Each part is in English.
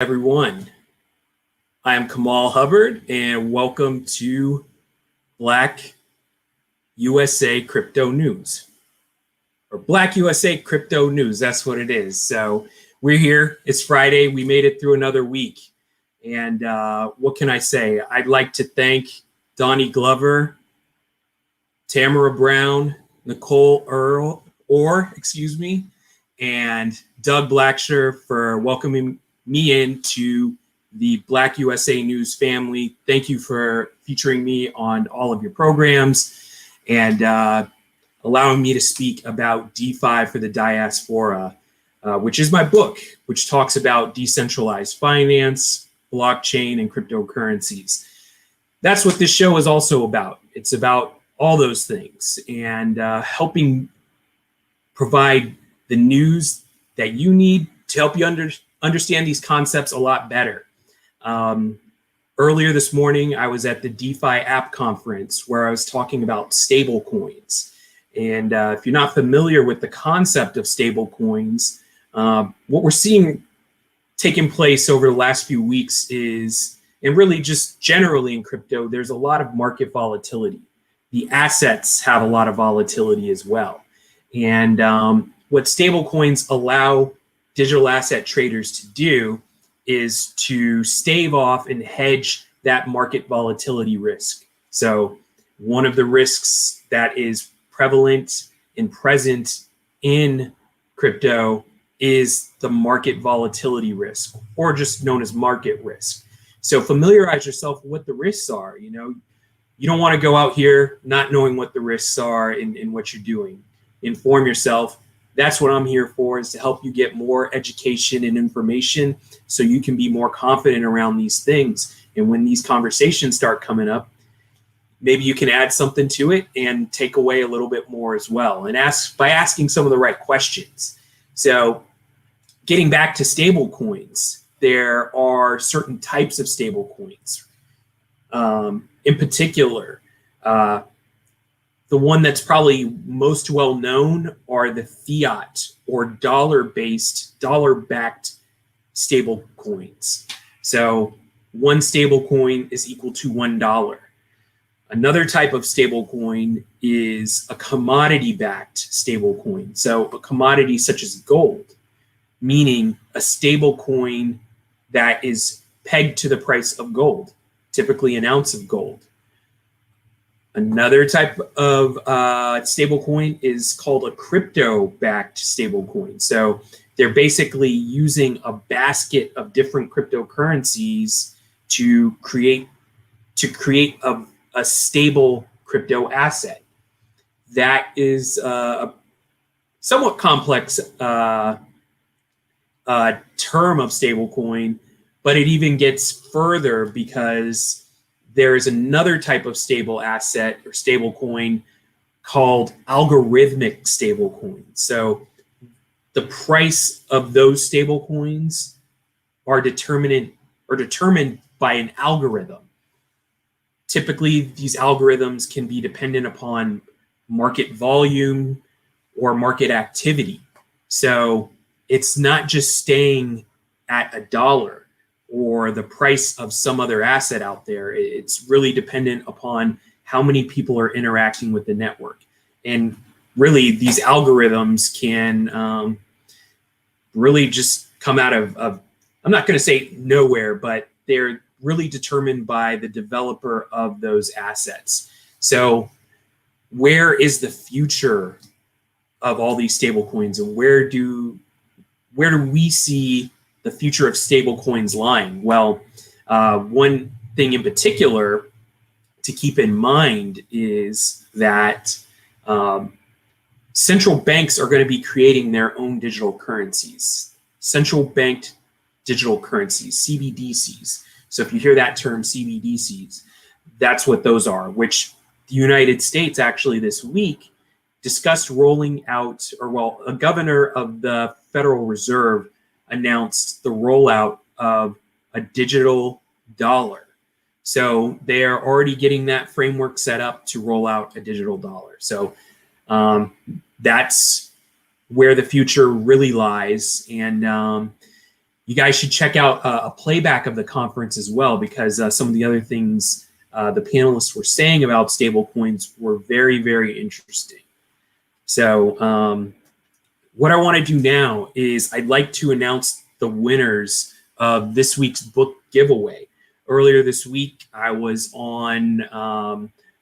Everyone. I am Kamal Hubbard, and welcome to BlackUSA Crypto News, or BlackUSA Crypto News. That's what it is. So we're here. It's Friday. We made it through another week, and what can I say? I'd like to thank Donnie Glover, Tamara Brown, Nicole Orr, and Doug Blacksher for welcoming me into the BlackUSA News family. Thank you for featuring me on all of your programs and allowing me to speak about DeFi for the Diaspora, which is my book, which talks about decentralized finance, blockchain, and cryptocurrencies. That's what this show is also about. It's about all those things and helping provide the news that you need to help you understand these concepts a lot better. Earlier this morning, I was at the DeFi app conference where I was talking about stablecoins. And if you're not familiar with the concept of stablecoins, what we're seeing taking place over the last few weeks is, and really just generally in crypto, there's a lot of market volatility. The assets have a lot of volatility as well. And what stablecoins allow digital asset traders to do is to stave off and hedge that market volatility risk. So one of the risks that is prevalent and present in crypto is the market volatility risk, or just known as market risk. So familiarize yourself with what the risks are. You don't want to go out here not knowing what the risks are in what you're doing. Inform yourself. That's what I'm here for, is to help you get more education and information so you can be more confident around these things. And when these conversations start coming up, maybe you can add something to it and take away a little bit more as well, and by asking some of the right questions. So getting back to stable coins, there are certain types of stable coins. In particular, the one that's probably most well known are the fiat or dollar-backed stable coins. So one stable coin is equal to $1. Another type of stable coin is a commodity-backed stable coin. So a commodity such as gold, meaning a stable coin that is pegged to the price of gold, typically an ounce of gold. Another type of stablecoin is called a crypto-backed stablecoin. So they're basically using a basket of different cryptocurrencies to create a stable crypto asset. That is a somewhat complex term of stablecoin, but it even gets further because there is another type of stable asset or stable coin called algorithmic stable coins. So the price of those stable coins are determined by an algorithm. Typically, these algorithms can be dependent upon market volume or market activity. So it's not just staying at $1 or the price of some other asset out there. It's really dependent upon how many people are interacting with the network. And really, these algorithms can really just come out of I'm not going to say nowhere, but they're really determined by the developer of those assets. So where is the future of all these stable coins, and where do we see the future of stable coins lying? Well, one thing in particular to keep in mind is that central banks are going to be creating their own digital currencies, central banked digital currencies, CBDCs. So if you hear that term, CBDCs, that's what those are, which the United States actually this week discussed rolling out, a governor of the Federal Reserve announced the rollout of a digital dollar. So they are already getting that framework set up to roll out a digital dollar. So that's where the future really lies. And You guys should check out a playback of the conference as well, because some of the other things the panelists were saying about stablecoins were very, very interesting. So what I want to do now is I'd like to announce the winners of this week's book giveaway. Earlier this week, I was on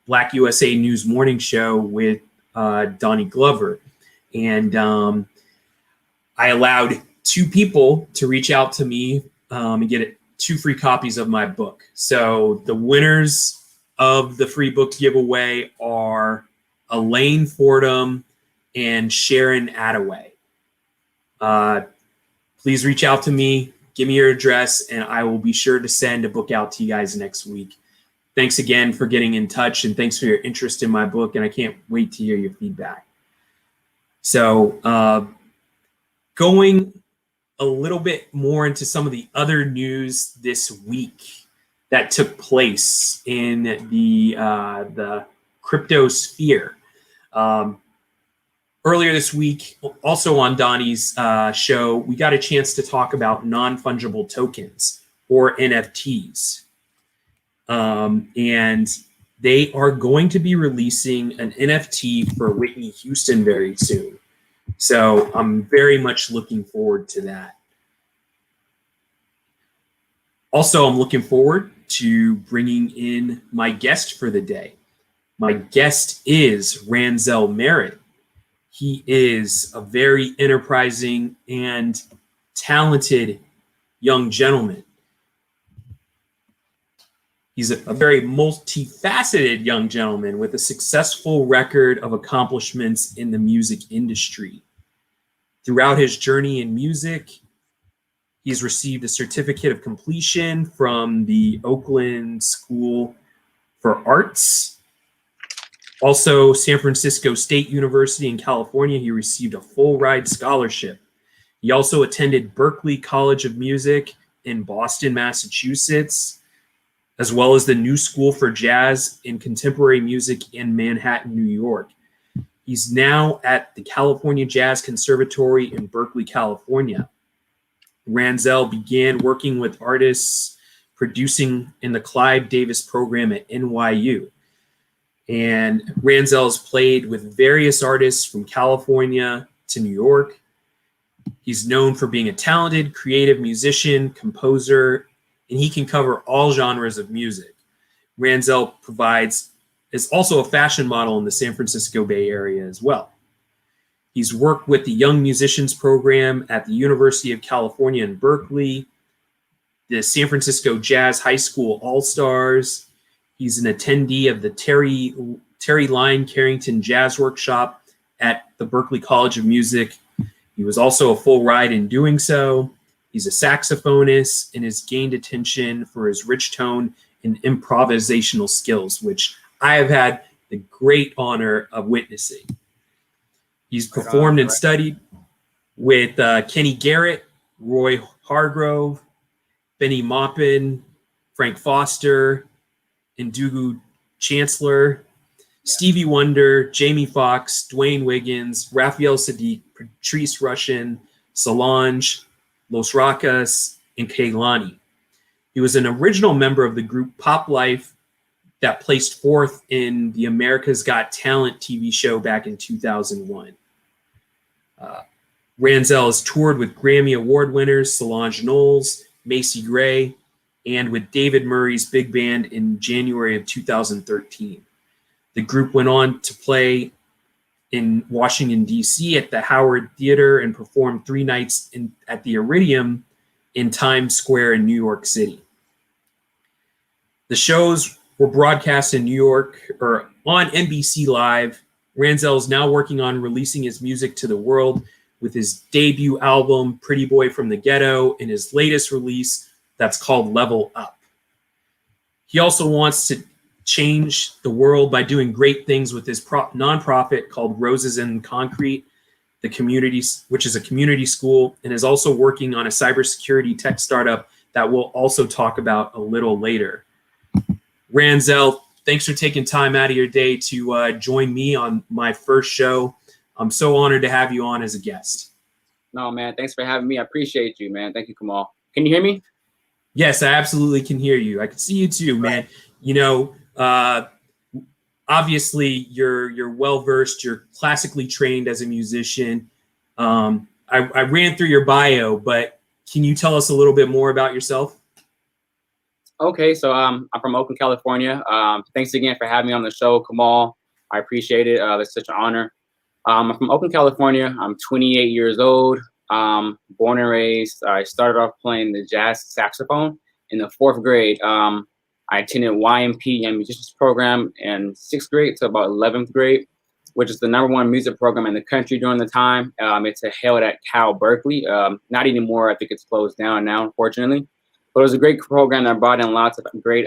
BlackUSA News Morning Show with Donnie Glover, and I allowed 2 people to reach out to me and get 2 free copies of my book. So the winners of the free book giveaway are Elaine Fordham and Sharon Attaway. Please reach out to me, give me your address, and I will be sure to send a book out to you guys next week. Thanks again for getting in touch, and thanks for your interest in my book, and I can't wait to hear your feedback. So going a little bit more into some of the other news this week that took place in the crypto sphere. Earlier this week, also on Donnie's show, we got a chance to talk about non-fungible tokens, or NFTs. And they are going to be releasing an NFT for Whitney Houston very soon. So I'm very much looking forward to that. Also, I'm looking forward to bringing in my guest for the day. My guest is Ranzel Merritt. He is a very enterprising and talented young gentleman. He's a very multifaceted young gentleman with a successful record of accomplishments in the music industry. Throughout his journey in music, he's received a certificate of completion from the Oakland School for Arts. Also, San Francisco State University in California, he received a full ride scholarship. He also attended Berklee College of Music in Boston, Massachusetts, as well as the New School for Jazz and Contemporary Music in Manhattan, New York. He's now at the California Jazz Conservatory in Berkeley, California. Ranzel began working with artists producing in the Clive Davis program at NYU. And Ranzel's played with various artists from California to New York. He's known for being a talented, creative musician, composer, and he can cover all genres of music. Ranzel is also a fashion model in the San Francisco Bay Area as well. He's worked with the Young Musicians Program at the University of California in Berkeley, the San Francisco Jazz High School All-Stars. He's an attendee of the Terry Lyne Carrington Jazz Workshop at the Berklee College of Music. He was also a full ride in doing so. He's a saxophonist and has gained attention for his rich tone and improvisational skills, which I have had the great honor of witnessing. He's performed and studied with Kenny Garrett, Roy Hargrove, Benny Maupin, Frank Foster, Ndugu Chancellor, Stevie Wonder, Jamie Foxx, Dwayne Wiggins, Raphael Sadiq, Patrice Rushen, Solange, Los Rocas, and Kehlani. He was an original member of the group Pop Life that placed fourth in the America's Got Talent TV show back in 2001. Ranzel has toured with Grammy Award winners Solange Knowles, Macy Gray, and with David Murray's big band in January of 2013. The group went on to play in Washington, D.C. at the Howard Theater and performed 3 nights at the Iridium in Times Square in New York City. The shows were broadcast in New York or on NBC Live. Ranzel is now working on releasing his music to the world with his debut album, Pretty Boy from the Ghetto, and his latest release that's called Level Up. He also wants to change the world by doing great things with his nonprofit called Roses in Concrete, which is a community school, and is also working on a cybersecurity tech startup that we'll also talk about a little later. Ranzel, thanks for taking time out of your day to join me on my first show. I'm so honored to have you on as a guest. No, man, thanks for having me. I appreciate you, man. Thank you, Kamal. Can you hear me? Yes, I absolutely can hear you. I can see you too, man. Right. You know, obviously you're well versed. You're classically trained as a musician. I ran through your bio, but can you tell us a little bit more about yourself? Okay, so I'm from Oakland, California. Thanks again for having me on the show, Kamal. I appreciate it. It's such an honor. I'm from Oakland, California. I'm 28 years old. Born and raised. I started off playing the jazz saxophone in the 4th grade. I attended YMP and musicians program in 6th grade to about 11th grade, which is the #1 music program in the country during the time. It's held at Cal Berkeley. Not anymore. I think it's closed down now, unfortunately. But it was a great program that brought in lots of great,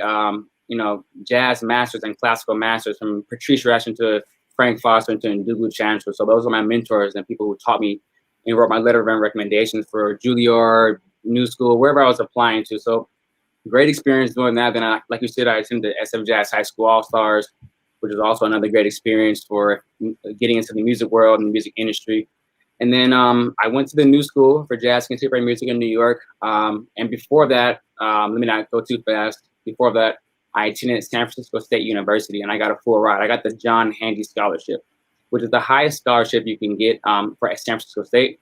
jazz masters and classical masters, from Patrice Rushen to Frank Foster to Ndugu Chancellor. So those are my mentors and people who taught me and wrote my letter of recommendations for Juilliard, New School, wherever I was applying to. So great experience doing that. Then, like you said, I attended SF Jazz High School All-Stars, which is also another great experience for getting into the music world and the music industry. And then I went to the New School for Jazz Contemporary Music in New York. And before that, let me not go too fast. Before that, I attended San Francisco State University, and I got a full ride. I got the John Handy Scholarship, which is the highest scholarship you can get for San Francisco State.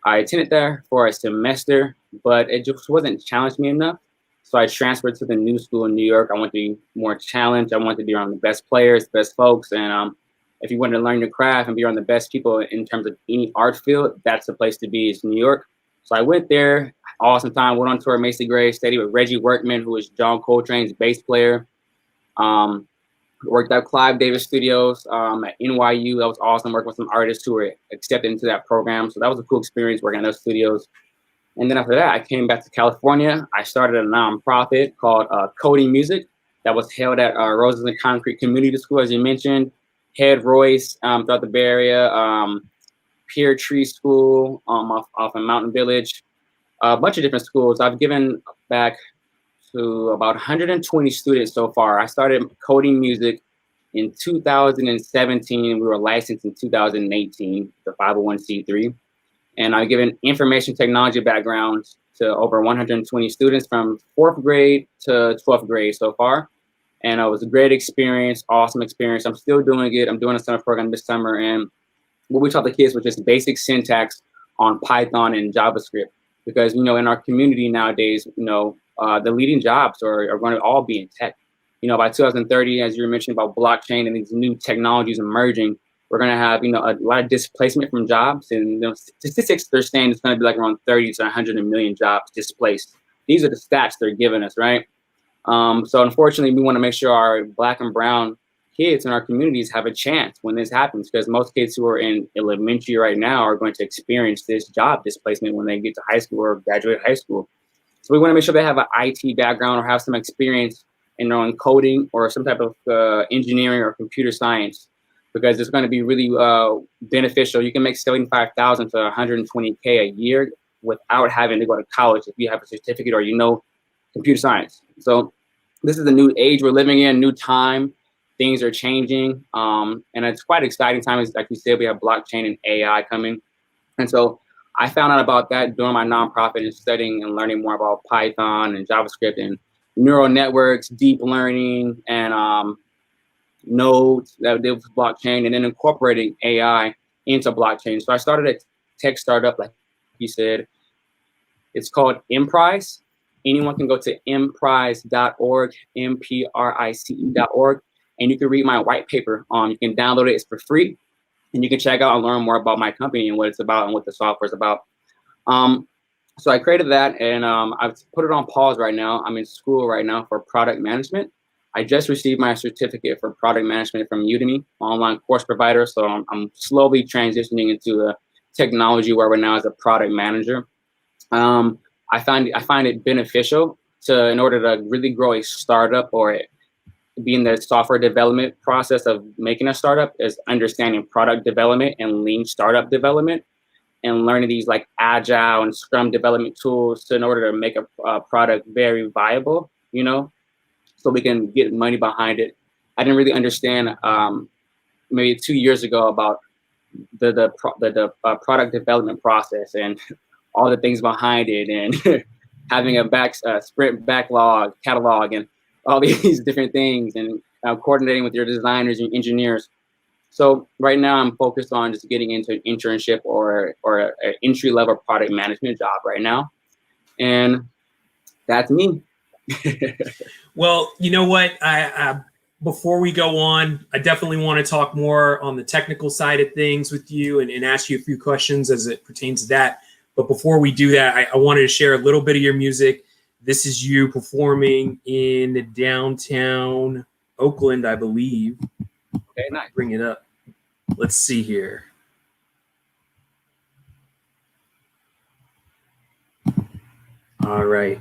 I attended there for a semester, but it just wasn't challenged me enough. So I transferred to the New School in New York. I wanted to be more challenged. I wanted to be around the best players, best folks. And if you want to learn your craft and be around the best people in terms of any art field, that's the place to be, is New York. So I went there, awesome time, went on tour at Macy Gray, studied with Reggie Workman, who is John Coltrane's bass player. Worked at Clive Davis Studios at NYU. That was awesome, working with some artists who were accepted into that program. So that was a cool experience working at those studios. And then after that, I came back to California. I started a nonprofit called Coding Music that was held at Roses and Concrete Community School, as you mentioned, Head Royce throughout the Bay Area, Pear Tree School off in Mountain Village, a bunch of different schools. I've given back to about 120 students so far. I started Coding Music in 2017. We were licensed in 2018, the 501c3. And I've given information technology backgrounds to over 120 students from 4th grade to 12th grade so far. And it was a great experience, awesome experience. I'm still doing it. I'm doing a summer program this summer. And what we taught the kids was just basic syntax on Python and JavaScript. Because, in our community nowadays, the leading jobs are going to all be in tech. By 2030, as you were mentioning about blockchain and these new technologies emerging, we're going to have, a lot of displacement from jobs. And statistics, they're saying it's going to be like around 30 to 100 million jobs displaced. These are the stats they're giving us, right? So unfortunately, we want to make sure our Black and brown kids in our communities have a chance when this happens, because most kids who are in elementary right now are going to experience this job displacement when they get to high school or graduate high school. So we want to make sure they have an IT background or have some experience in their own coding or some type of engineering or computer science, because it's going to be really beneficial. You can make $75,000 to $120K a year without having to go to college if you have a certificate or computer science. So this is the new age we're living in, new time. Things are changing, and it's quite exciting time. Like you said, we have blockchain and AI coming, and so I found out about that during my nonprofit and studying and learning more about Python and JavaScript and neural networks, deep learning, and nodes that deal with blockchain, and then incorporating AI into blockchain. So I started a tech startup, like you said. It's called Emprise. Anyone can go to emprise.org, MPRICE.org, and you can read my white paper. You can download it. It's for free. And you can check out and learn more about my company and what it's about and what the software is about. So I created that, and I've put it on pause right now. I'm in school right now for product management. I just received my certificate for product management from Udemy, online course provider. So I'm slowly transitioning into the technology where we're now as a product manager. I find it beneficial in order to really grow a startup or be in the software development process of making a startup, is understanding product development and lean startup development, and learning these like agile and scrum development tools in order to make a product very viable, so we can get money behind it. I didn't really understand maybe 2 years ago about the product development process and all the things behind it, and having a sprint backlog, catalog, and all these different things, and coordinating with your designers and engineers. So right now I'm focused on just getting into an internship or an entry-level product management job right now. And that's me. Well, you know what? Before we go on, I definitely want to talk more on the technical side of things with you and ask you a few questions as it pertains to that. But before we do that, I wanted to share a little bit of your music. This is you performing in downtown Oakland, I believe. Okay, nice. Bring it up. Let's see here. All right.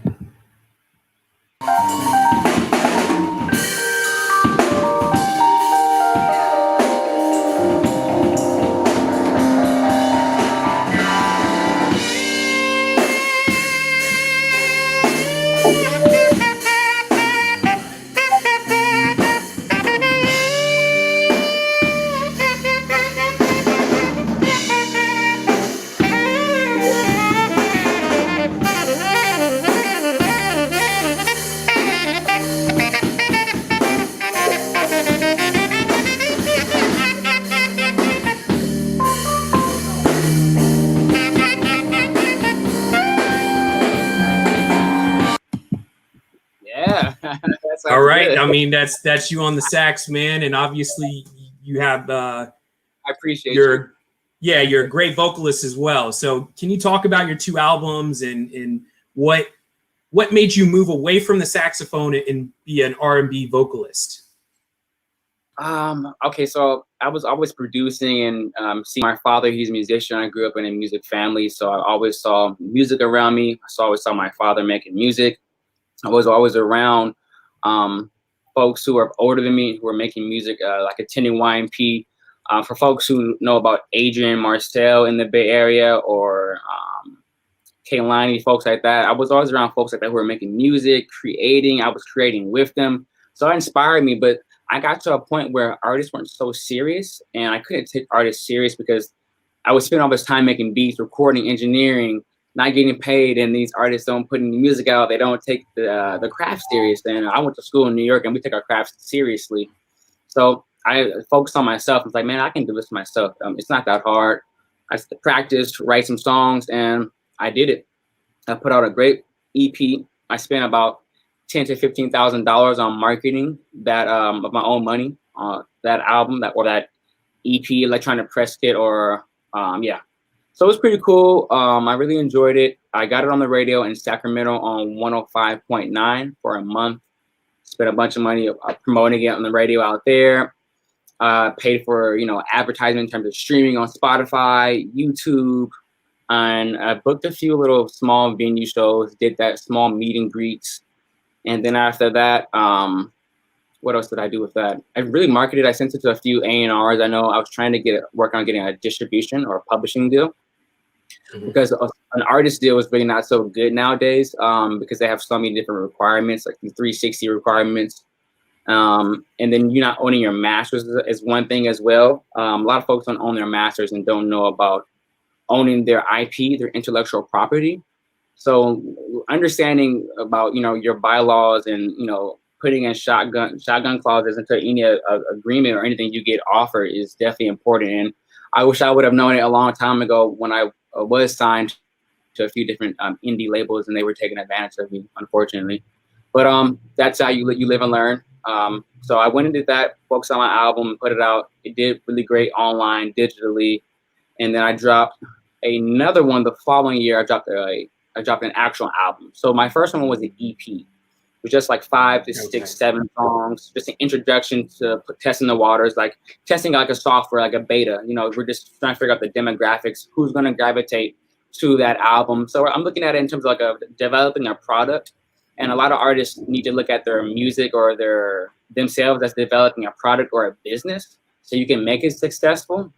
All right. Good. I mean, that's you on the sax, man, and obviously you have. I appreciate your. Yeah, you're a great vocalist as well. So, can you talk about your 2 albums and what made you move away from the saxophone and be an R&B vocalist? Okay, so I was always producing and seeing my father. He's a musician. I grew up in a music family, so I always saw music around me. I always saw my father making music. I was always around folks who are older than me who are making music, like attending YMP. For folks who know about Adrian Marcel in the Bay Area or Kaylani, folks like that, I was always around folks like that who were making music, creating. I was creating with them. So that inspired me, but I got to a point where artists weren't so serious, and I couldn't take artists serious because I would spend all this time making beats, recording, engineering, not getting paid, and these artists don't put any music out. They don't take the craft serious. And I went to school in New York, and we take our craft seriously. So I focused on myself. I was like, man, I can do this myself. It's not that hard. I practiced, write some songs, and I did it. I put out a great EP. I spent about $10,000 to $15,000 on marketing that of my own money. That album, that EP, electronic press kit, or yeah. So it was pretty cool. I really enjoyed it. I got it on the radio in Sacramento on 105.9 for a month. Spent a bunch of money promoting it on the radio out there. Paid for, advertisement in terms of streaming on Spotify, YouTube, and I booked a few little small venue shows, did that small meet and greets. And then after that, what else did I do with that? I really marketed. I sent it to a few A&Rs. I know I was trying to work on getting a distribution or a publishing deal. Mm-hmm. Because an artist deal is really not so good nowadays because they have so many different requirements, like the 360 requirements. And then you not owning your masters is one thing as well. A lot of folks don't own their masters and don't know about owning their IP, their intellectual property. So understanding about, your bylaws and, putting in shotgun clauses into any agreement or anything you get offered is definitely important. And I wish I would have known it a long time ago when I was signed to a few different indie labels, and they were taking advantage of me, unfortunately. But that's how you live and learn. So I went and did that, focused on my album, put it out. It did really great online, digitally. And then I dropped another one the following year. I dropped an actual album. So my first one was an EP. It was just like 5 to 6, 7 songs, just an introduction to testing the waters, like testing like a software, like a beta. We're just trying to figure out the demographics, who's going to gravitate to that album. So I'm looking at it in terms of like developing a product. And a lot of artists need to look at their music or themselves as developing a product or a business so you can make it successful.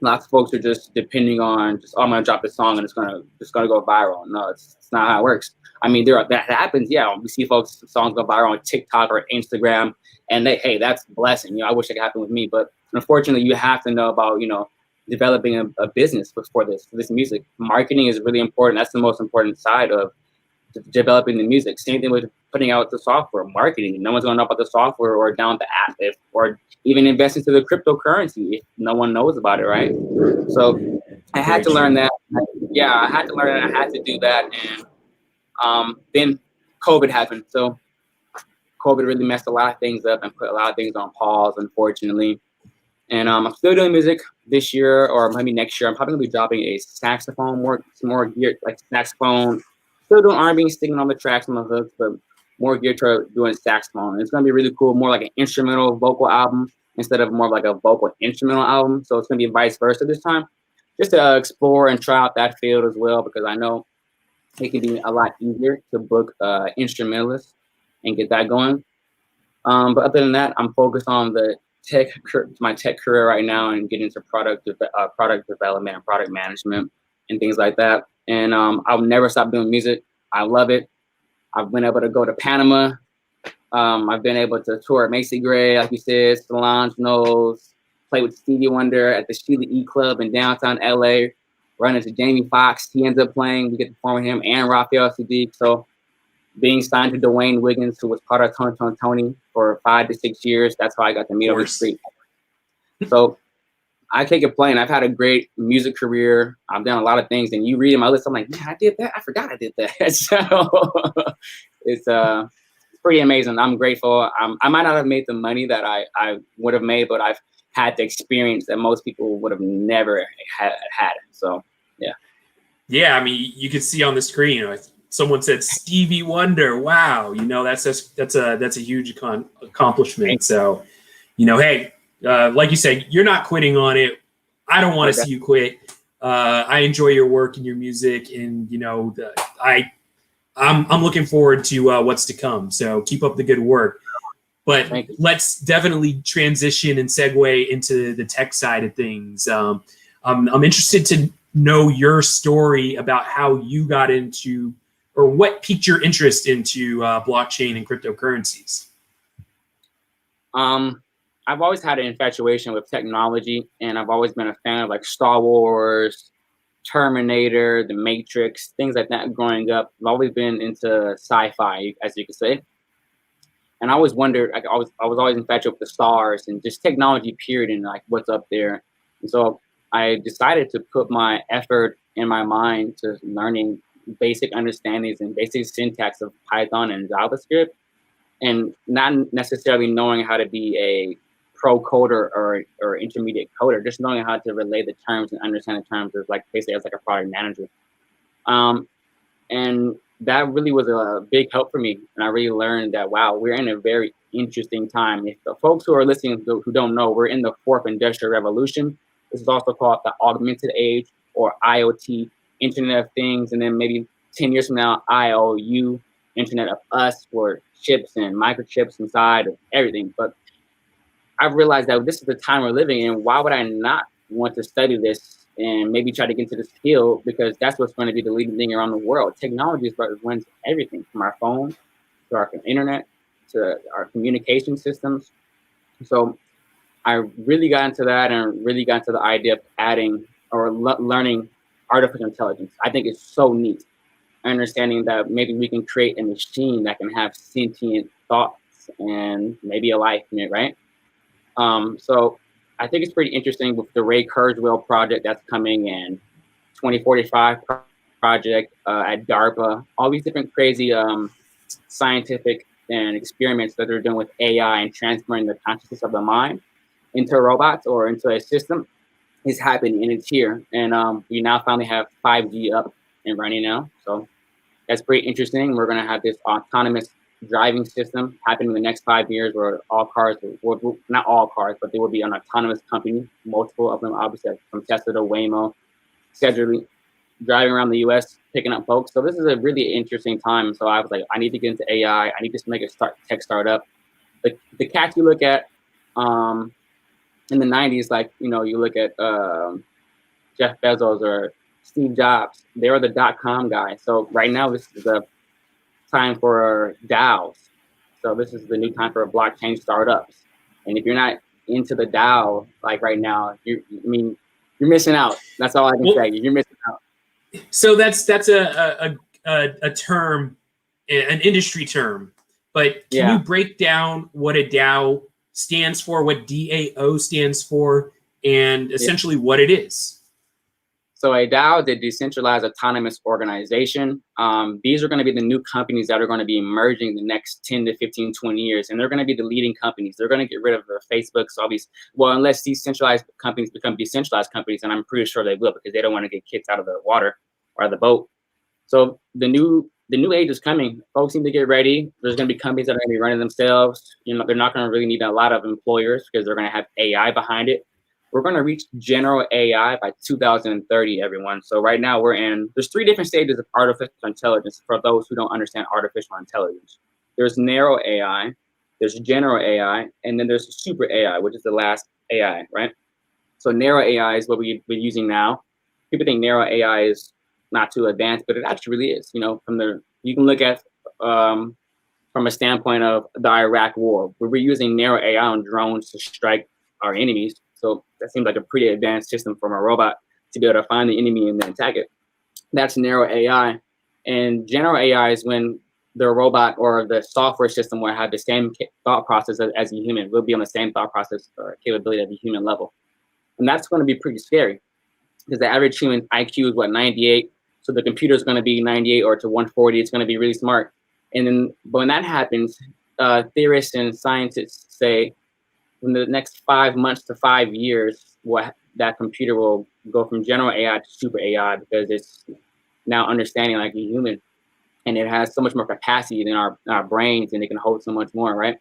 Lots of folks are just depending on I'm going to drop this song and it's gonna go viral. No, it's not how it works. I mean, that happens. Yeah, we see folks songs go viral on TikTok or Instagram, and that's a blessing. I wish it could happen with me, but unfortunately, you have to know about developing a business for this music. Marketing is really important. That's the most important side of developing the music. Same thing with putting out the software, marketing. No one's going to know about the software or download the app, or even invest into the cryptocurrency if no one knows about it, right? So I had to learn that. Yeah, I had to learn it. I had to do that, and then COVID happened. So COVID really messed a lot of things up and put a lot of things on pause, unfortunately. And I'm still doing music this year, or maybe next year. I'm probably gonna be dropping a saxophone, more geared like saxophone. Still doing R&B, sticking on the tracks on the hooks, but more geared to doing saxophone. It's gonna be really cool, more like an instrumental vocal album instead of more like a vocal instrumental album. So it's gonna be vice versa this time, just to explore and try out that field as well, because I know it can be a lot easier to book instrumentalists and get that going. But other than that, I'm focused on my tech career right now and getting into product development and product management and things like that. And I'll never stop doing music. I love it. I've been able to go to Panama. I've been able to tour at Macy Gray, like you said, Solange Knowles, play with Stevie Wonder at the Sheila E Club in downtown LA, run into Jamie Foxx. He ends up playing. We get to perform with him and Raphael Sadiq. So being signed to Dwayne Wiggins, who was part of Tony for 5 to 6 years, that's how I got to meet over the street. So I can't complain. I've had a great music career. I've done a lot of things, and you read in my list, I'm like, man, I did that. I forgot I did that. So it's pretty amazing. I'm grateful. I might not have made the money that I would have made, but I've had the experience that most people would have never had. So yeah. Yeah, I mean, you can see on the screen, you know, someone said Stevie Wonder. Wow, you know, that's a huge accomplishment. So, you know, hey, like you said, you're not quitting on it. I don't want to see you quit. I enjoy your work and your music, and you know, I'm looking forward to what's to come. So keep up the good work. But let's definitely transition and segue into the tech side of things. I'm interested to know your story about how you got into, or what piqued your interest into blockchain and cryptocurrencies. I've always had an infatuation with technology, and I've always been a fan of like Star Wars, Terminator, The Matrix, things like that growing up. I've always been into sci-fi, as you could say. And I always wondered, I was always infatuated with the stars and just technology period and like what's up there. And so I decided to put my effort and my mind to learning basic understandings and basic syntax of Python and JavaScript, and not necessarily knowing how to be a pro coder or intermediate coder, just knowing how to relay the terms and understand the terms as like basically as like a product manager. And that really was a big help for me. And I really learned that, wow, we're in a very interesting time. If the folks who are listening who don't know, we're in the 4th industrial revolution. This is also called the augmented age, or IoT, Internet of Things. And then maybe 10 years from now, IOU, Internet of Us, for chips and microchips inside of everything. But I've realized that this is the time we're living in. Why would I not want to study this and maybe try to get into this field? Because that's what's going to be the leading thing around the world. Technology is what runs everything, from our phone to our internet to our communication systems. So I really got into that, and really got into the idea of adding or learning artificial intelligence. I think it's so neat. Understanding that maybe we can create a machine that can have sentient thoughts and maybe a life in it, right? So I think it's pretty interesting with the Ray Kurzweil project that's coming, in 2045 project at DARPA, all these different crazy scientific and experiments that they're doing with AI and transferring the consciousness of the mind into robots or into a system is happening, and it's here. And we now finally have 5G up and running now. So that's pretty interesting. We're going to have this autonomous driving system happen in the next 5 years, where all cars, well, not all cars, but there will be an autonomous company, multiple of them, obviously, from Tesla to Waymo, scheduled driving around the US, picking up folks. So this is a really interesting time. So I was like, I need to get into AI. I need to make a tech startup. The cats you look at in the 90s, like, you know, you look at Jeff Bezos or Steve Jobs, they were the .com guy. So right now, this is the time for DAOs. So this is the new time for blockchain startups. And if you're not into the DAO, like right now, you're missing out. That's all I can say. You're missing out. So that's a a term, an industry term, but can you break down what a DAO stands for, what DAO stands for, and essentially what it is? So a DAO, the decentralized autonomous organization, these are going to be the new companies that are going to be emerging the next 10 to 15, 20 years. And they're going to be the leading companies. They're going to get rid of their Facebooks, all these, well, unless these centralized companies become decentralized companies, and I'm pretty sure they will, because they don't want to get kicked out of the water or the boat. So the new age is coming. Folks need to get ready. There's going to be companies that are going to be running themselves. You know, they're not going to really need a lot of employers because they're going to have AI behind it. We're going to reach general AI by 2030, everyone. So right now there's 3 different stages of artificial intelligence for those who don't understand artificial intelligence. There's narrow AI, there's general AI, and then there's super AI, which is the last AI, right? So narrow AI is what we're using now. People think narrow AI is not too advanced, but it actually really is. You know, you can look at from a standpoint of the Iraq war, where we're using narrow AI on drones to strike our enemies. So that seems like a pretty advanced system from a robot to be able to find the enemy and then attack it. That's narrow AI. And general AI is when the robot or the software system will have the same thought process as a human. We'll be on the same thought process or capability at the human level. And that's going to be pretty scary because the average human IQ is what, 98? So the computer is going to be 98 or to 140. It's going to be really smart. And then when that happens, theorists and scientists say, in the next 5 months to 5 years, that computer will go from general AI to super AI because it's now understanding like a human, and it has so much more capacity than our brains, and it can hold so much more, right?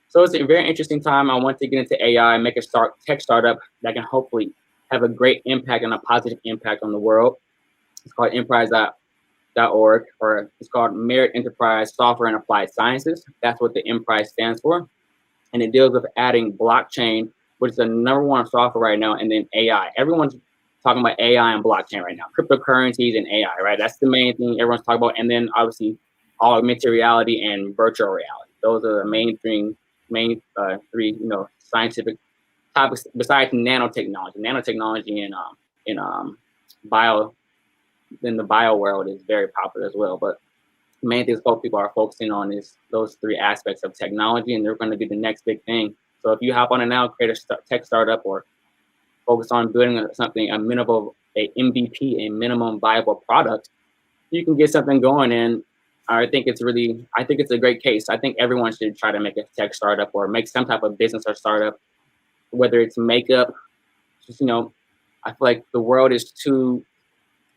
So it's a very interesting time. I want to get into AI, make a tech startup that can hopefully have a great impact and a positive impact on the world. It's called Emprise.org, or it's called Merit Enterprise Software and Applied Sciences. That's what the Emprise stands for. And it deals with adding blockchain, which is the #1 software right now, and then AI. Everyone's talking about AI and blockchain right now, cryptocurrencies and AI, right? That's the main thing everyone's talking about. And then obviously augmented reality and virtual reality. Those are the main three, scientific topics besides nanotechnology. Nanotechnology in the bio world is very popular as well. But the main things both people are focusing on is those 3 aspects of technology, and they're going to be the next big thing. So if you hop on it now, create a tech startup, or focus on building something, a MVP, a minimum viable product, you can get something going. And I think it's a great case. I think everyone should try to make a tech startup or make some type of business or startup, whether it's makeup. Just, I feel like the world is too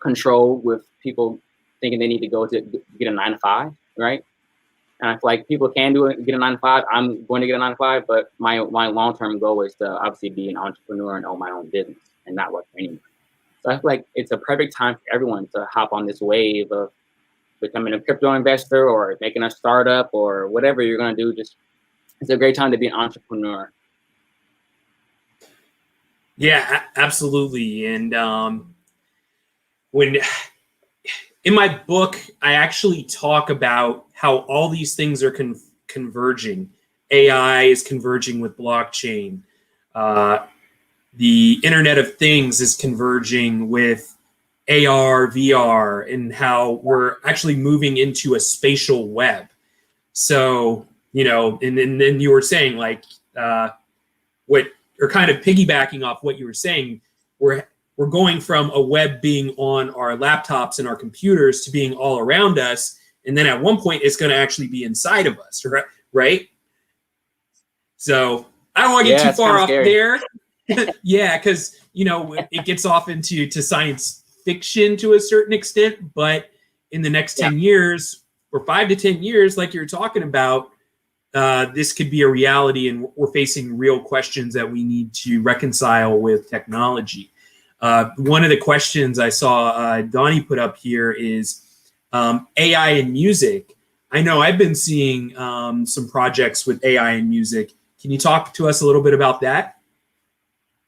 controlled with people thinking they need to go to get a 9-to-5, right? And I feel like people can get a 9-to-5. I'm going to get a 9-to-5, but my long-term goal is to obviously be an entrepreneur and own my own business and not work for anyone. So I feel like it's a perfect time for everyone to hop on this wave of becoming a crypto investor or making a startup or whatever you're going to do. It's a great time to be an entrepreneur. Yeah, absolutely. And in my book, I actually talk about how all these things are converging. AI is converging with blockchain. The Internet of Things is converging with AR, VR, and how we're actually moving into a spatial web. So, and then you were saying or kind of piggybacking off what you were saying, we're going from a web being on our laptops and our computers to being all around us. And then at one point, it's going to actually be inside of us, right? So I don't want to get too far off there. Yeah, because, it gets off into science fiction to a certain extent. But in the next 10 years or 5 to 10 years, like you're talking about, this could be a reality, and we're facing real questions that we need to reconcile with technology. One of the questions I saw Donnie put up here is AI in music. I know I've been seeing some projects with AI in music. Can you talk to us a little bit about that?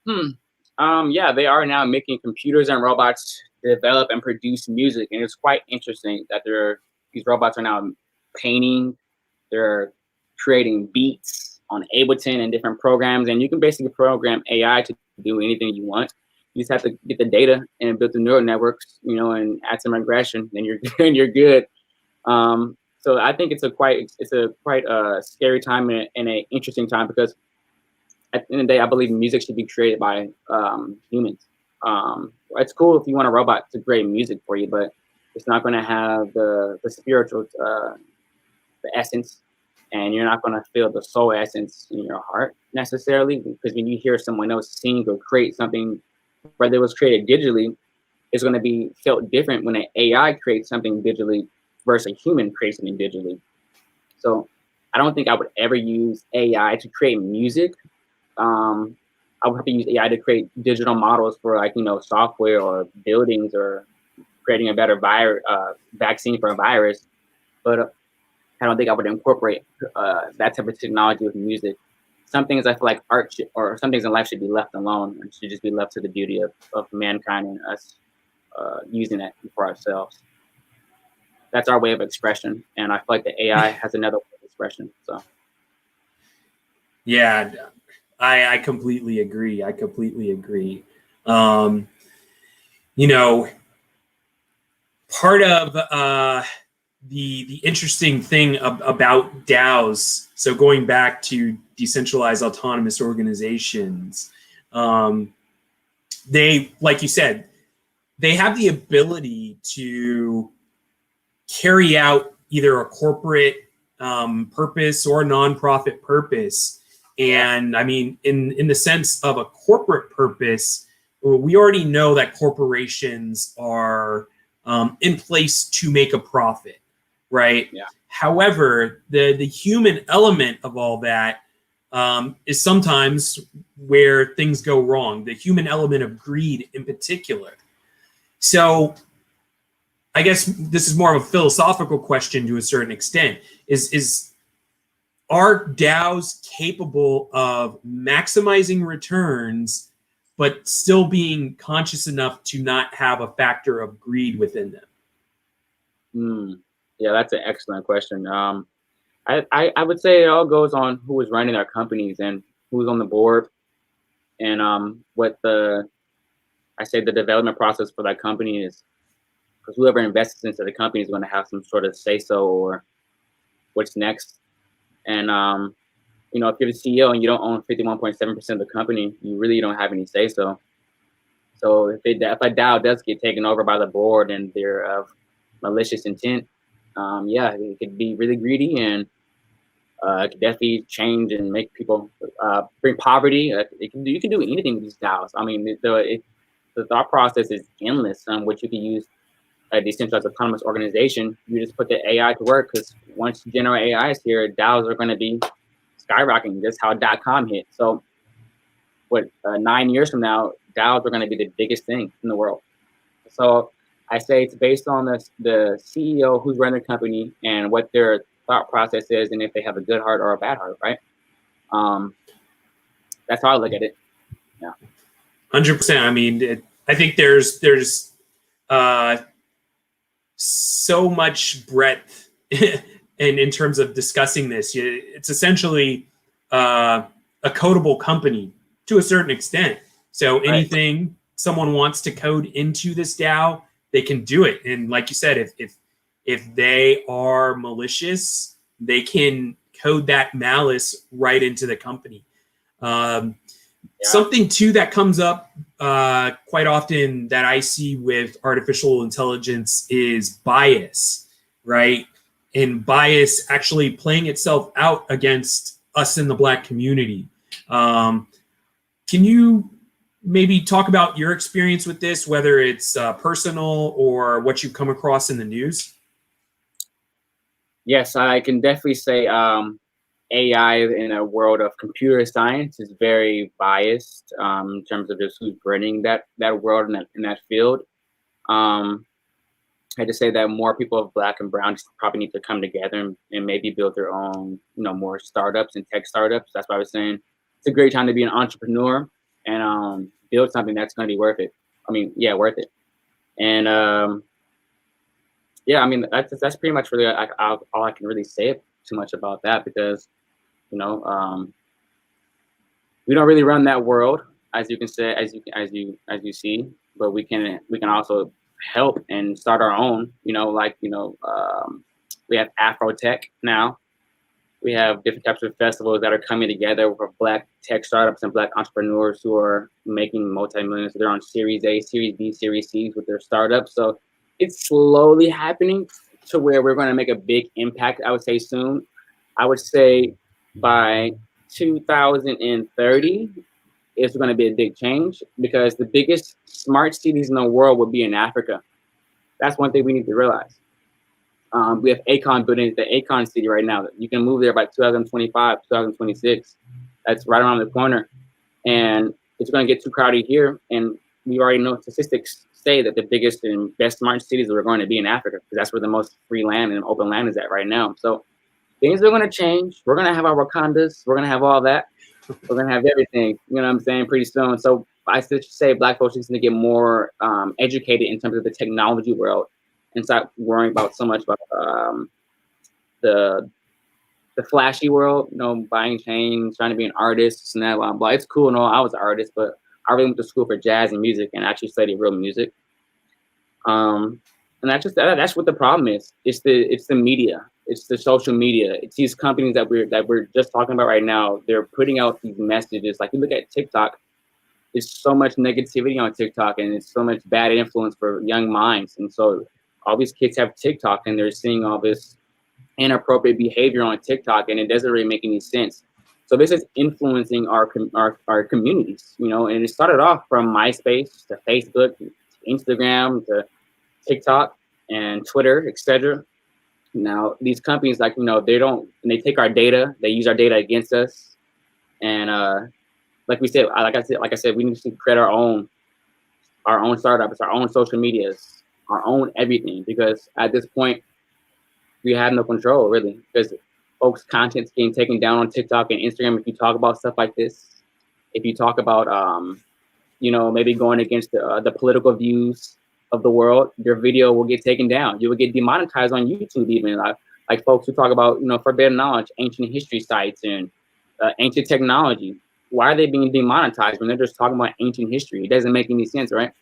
Yeah, they are now making computers and robots develop and produce music, and it's quite interesting that these robots are now painting, they're creating beats on Ableton and different programs, and you can basically program AI to do anything you want. just have to get the data and build the neural networks, you know, and add some regression, and you're and you're good. So I think it's a quite scary time and an interesting time, because at the end of the day, I believe music should be created by humans. It's cool if you want a robot to create music for you, but it's not going to have the spiritual, the essence, and you're not going to feel the soul essence in your heart necessarily, because when you hear someone else sing or create something, whether it was created digitally, it's going to be felt different when an AI creates something digitally versus a human creates something digitally. So I don't think I would ever use AI to create music. I would have to use AI to create digital models for, like, you know, software or buildings or creating a better vaccine for a virus. But I don't think I would incorporate that type of technology with music. Some things I feel like art or some things in life should be left alone and should just be left to the beauty of mankind and us using that for ourselves. That's our way of expression, and I feel like the AI has another way of expression. So, yeah, I completely agree. I completely agree. You know, part of the interesting thing about DAOs, so going back to decentralized autonomous organizations, they, like you said, they have the ability to carry out either a corporate purpose or a nonprofit purpose. And I mean, in the sense of a corporate purpose, we already know that corporations are in place to make a profit, right? Yeah. However, the human element of all that is sometimes where things go wrong, the human element of greed in particular. So I guess this is more of a philosophical question to a certain extent. Are DAOs capable of maximizing returns, but still being conscious enough to not have a factor of greed within them? Yeah, that's an excellent question. I would say it all goes on who is running our companies and who's on the board, and what the development process for that company is. Because whoever invests into the company is going to have some sort of say so or what's next. And you know, if you're the CEO and you don't own 51.7% of the company, you really don't have any say so. So if a DAO does get taken over by the board and they're of malicious intent, yeah, it could be really greedy, and it could definitely change and make people bring poverty. You can do anything with these DAOs. I mean, the thought process is endless on what you can use a decentralized autonomous organization. You just put the AI to work, because once general AI is here, DAOs are going to be skyrocketing. That's how .com hit. So, 9 years from now, DAOs are going to be the biggest thing in the world. So, I say it's based on the CEO who's running the company and what their thought process is, and if they have a good heart or a bad heart, right? That's how I look at it. Yeah, 100%. I mean, I think there's so much breadth in terms of discussing this. It's essentially a codable company to a certain extent. So anything someone wants to code into this DAO, they can do it. And like you said, if they are malicious, they can code that malice right into the company. Something too that comes up quite often that I see with artificial intelligence is bias, right? And bias actually playing itself out against us in the Black community. Can you maybe talk about your experience with this, whether it's personal or what you've come across in the news? Yes, I can definitely say AI in a world of computer science is very biased in terms of just who's running that world in that field. I had to say that more people of Black and Brown probably need to come together and maybe build their own, you know, more startups and tech startups. That's why I was saying it's a great time to be an entrepreneur and build something that's going to be worth it. I mean, yeah, worth it. And yeah, I mean, that's pretty much really all I can really say too much about that, because, you know, we don't really run that world. as you can say, as you see, but we can also help and start our own. We have Afro Tech now. We have different types of festivals that are coming together for Black tech startups and Black entrepreneurs who are making multi-millions. They're on Series A, Series B, Series C with their startups. So it's slowly happening to where we're going to make a big impact, I would say soon. I would say by 2030, it's going to be a big change, because the biggest smart cities in the world will be in Africa. That's one thing we need to realize. We have Akon building the Akon city right now. You can move there by 2025, 2026. That's right around the corner. And it's going to get too crowded here. And we already know statistics say that the biggest and best smart cities are going to be in Africa, because that's where the most free land and open land is at right now. So things are going to change. We're going to have our Wakandas. We're going to have all that. We're going to have everything, you know what I'm saying, pretty soon. So I should say Black folks need to get more educated in terms of the technology world, and stop worrying about so much about the flashy world, buying chains, trying to be an artist, and that, blah, blah. It's cool. No, I was an artist, but I really went to school for jazz and music and actually studied real music. And that's what the problem is. It's the media. It's the social media. It's these companies that we're just talking about right now. They're putting out these messages. Like, you look at TikTok, there's so much negativity on TikTok, and it's so much bad influence for young minds. And so all these kids have TikTok, and they're seeing all this inappropriate behavior on TikTok, and it doesn't really make any sense. So this is influencing our communities, and it started off from MySpace to Facebook, to Instagram, to TikTok and Twitter, etc. Now these companies, they take our data, they use our data against us, and like I said, we need to create our own startups, our own social medias, our own everything, because at this point we have no control, really, because folks' content's getting taken down on TikTok and Instagram if you talk about stuff like this. If you talk about maybe going against the political views of the world, your video will get taken down. You will get demonetized on YouTube, even like folks who talk about forbidden knowledge, ancient history sites, and ancient technology. Why are they being demonetized when they're just talking about ancient history? It doesn't make any sense, right?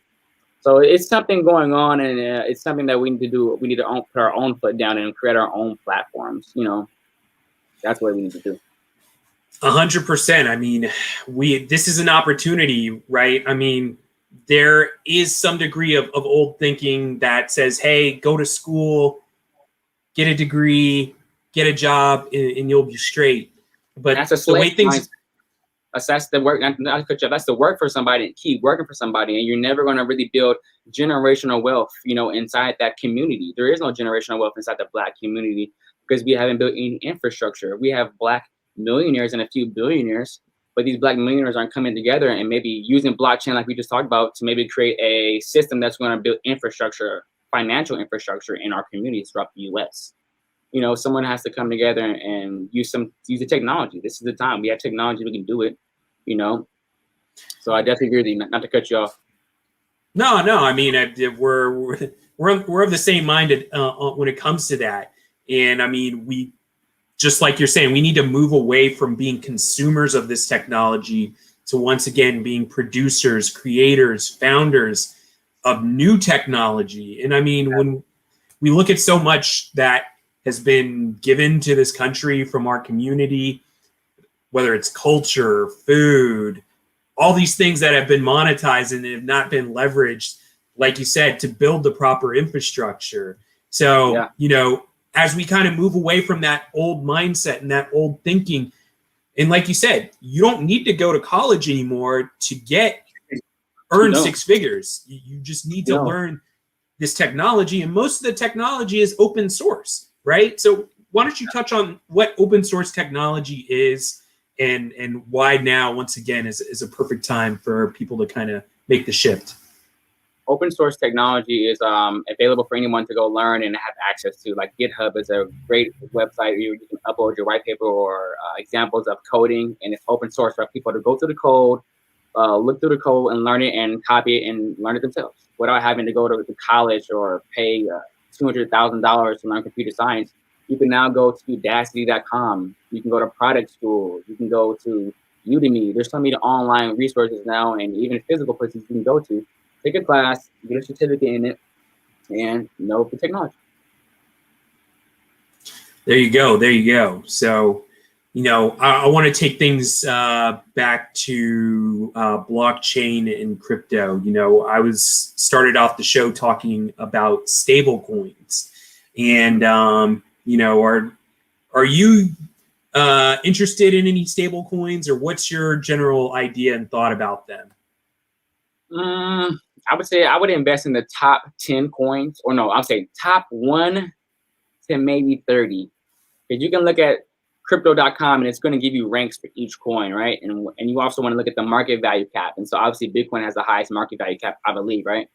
So it's something going on, and it's something that we need to do. We need to put our own foot down and create our own platforms. That's what we need to do. 100%. I mean, this is an opportunity, right? I mean, there is some degree of old thinking that says, hey, go to school, get a degree, get a job, and you'll be straight. But that's the way things... That's the work. That's the work for somebody, and keep working for somebody, and you're never going to really build generational wealth, inside that community. There is no generational wealth inside the Black community, because we haven't built any infrastructure. We have Black millionaires and a few billionaires, but these Black millionaires aren't coming together and maybe using blockchain, like we just talked about, to maybe create a system that's going to build infrastructure, financial infrastructure in our communities throughout the U.S. Someone has to come together and use the technology. This is the time. We have technology, we can do it, So I definitely agree with you, not to cut you off. No. I mean, we're of the same mind when it comes to that. And I mean, we, just like you're saying, we need to move away from being consumers of this technology to once again being producers, creators, founders of new technology. And I mean, when we look at so much that has been given to this country from our community, whether it's culture, food, all these things that have been monetized and have not been leveraged, like you said, to build the proper infrastructure. So, as we kind of move away from that old mindset and that old thinking, and like you said, you don't need to go to college anymore to earn six figures. You just need to learn this technology, and most of the technology is open source. Right. So why don't you touch on what open source technology is, and why now, once again, is a perfect time for people to kind of make the shift? Open source technology is available for anyone to go learn and have access to. Like GitHub is a great website where you can upload your white paper or examples of coding, and it's open source for people to go through the code, look through the code and learn it and copy it and learn it themselves without having to go to college or pay $200,000 to learn computer science. You can now go to Udacity.com. You can go to product school. You can go to Udemy. There's so many online resources now, and even physical places you can go to. Take a class, get a certificate in it, and know the technology. There you go. There you go. So, you know, I want to take things back to blockchain and crypto. You know, I was started off the show talking about stable coins, and you know, are you interested in any stable coins, or what's your general idea and thought about them? I would say I would invest in the top 10 coins, or no, I'll say top 1 to maybe 30. Because you can look at crypto.com and it's going to give you ranks for each coin, right? And you also want to look at the market value cap. And so obviously Bitcoin has the highest market value cap, I believe, right?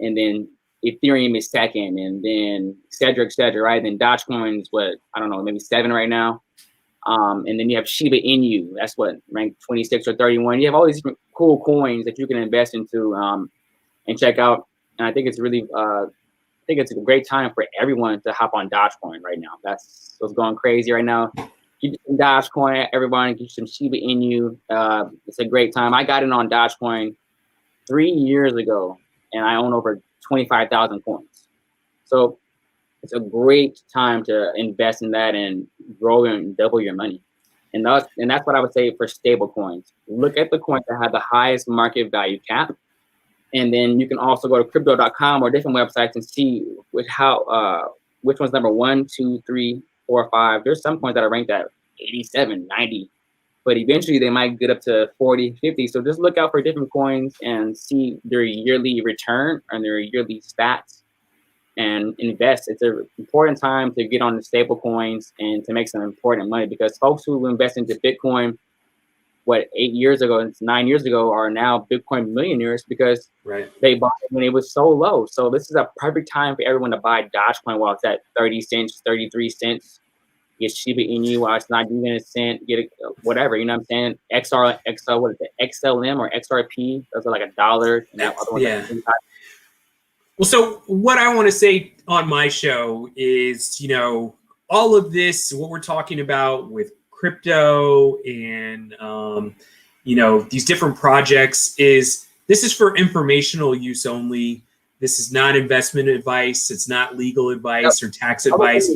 And then Ethereum is second, and then et cetera, right? Then Dogecoin is what, I don't know, maybe 7 right now. And then you have Shiba Inu, that's what, ranked 26 or 31. You have all these different cool coins that you can invest into and check out. And I think it's really, I think it's a great time for everyone to hop on Dogecoin right now. That's what's going crazy right now. Get some Dogecoin, everyone, get some Shiba Inu. It's a great time. I got in on Dogecoin 3 years ago, and I own over 25,000 coins. So it's a great time to invest in that and grow and double your money. And that's what I would say for stable coins. Look at the coins that have the highest market value cap. And then you can also go to crypto.com or different websites and see which one's number 1, 2, 3, 4, 5. There's some coins that are ranked at 87, 90, but eventually they might get up to 40, 50. So just look out for different coins and see their yearly return and their yearly stats and invest. It's an important time to get on the stable coins and to make some important money, because folks who invest into Bitcoin, 8 years ago and 9 years ago, are now Bitcoin millionaires because they bought it when it was so low. So this is a perfect time for everyone to buy Dogecoin while it's at 30 cents, 33 cents. Get Shiba Inu while it's not even a cent. Get it, whatever, you know what I'm saying? What is it? XLM or XRP? Those are like $1. And that other one, yeah. Well, so what I want to say on my show is, you know, all of this, what we're talking about with crypto and you know, these different projects, this is for informational use only. This is not investment advice. It's not legal advice or tax advice.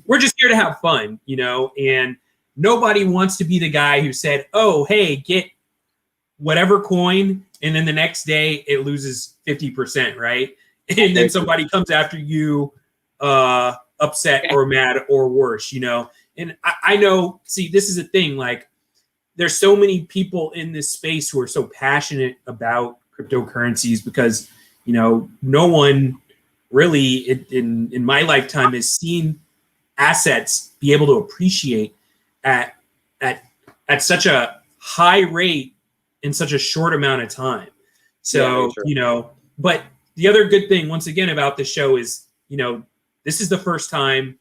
We're just here to have fun, you know, and nobody wants to be the guy who said, oh, hey, get whatever coin, and then the next day it loses 50%, right? And then somebody comes after you upset or mad or worse, you know. And I know, see, this is a thing, like, there's so many people in this space who are so passionate about cryptocurrencies because, you know, no one really in my lifetime has seen assets be able to appreciate at such a high rate in such a short amount of time. So, you know, but the other good thing, once again, about the show is, you know, this is the first time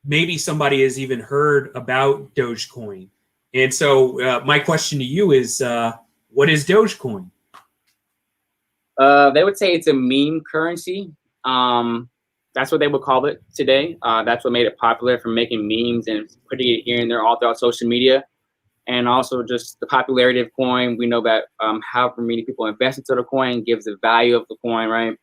maybe somebody has even heard about Dogecoin. And so my question to you is, what is Dogecoin? They would say it's a meme currency. That's what they would call it today. That's what made it popular, from making memes and putting it here and there all throughout social media. And also just the popularity of coin. We know that however many people invest into the coin gives the value of the coin, right?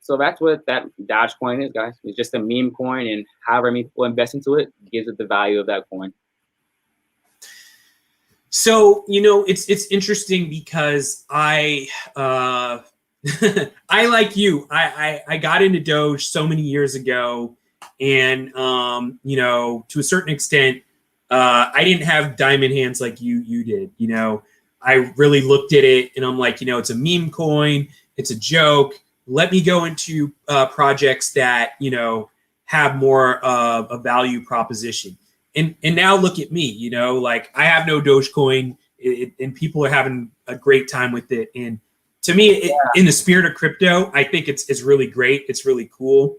So that's what that Dogecoin is, guys. It's just a meme coin, and however many people invest into it gives it the value of that coin. So, you know, it's interesting because I like you. I got into Doge so many years ago, and you know, to a certain extent, I didn't have diamond hands like you did. You know, I really looked at it and I'm like, you know, it's a meme coin, it's a joke. Let me go into projects that, you know, have more of a value proposition. And now look at me, you know, like, I have no Dogecoin, and people are having a great time with it. And to me, in the spirit of crypto, I think it's really great. It's really cool.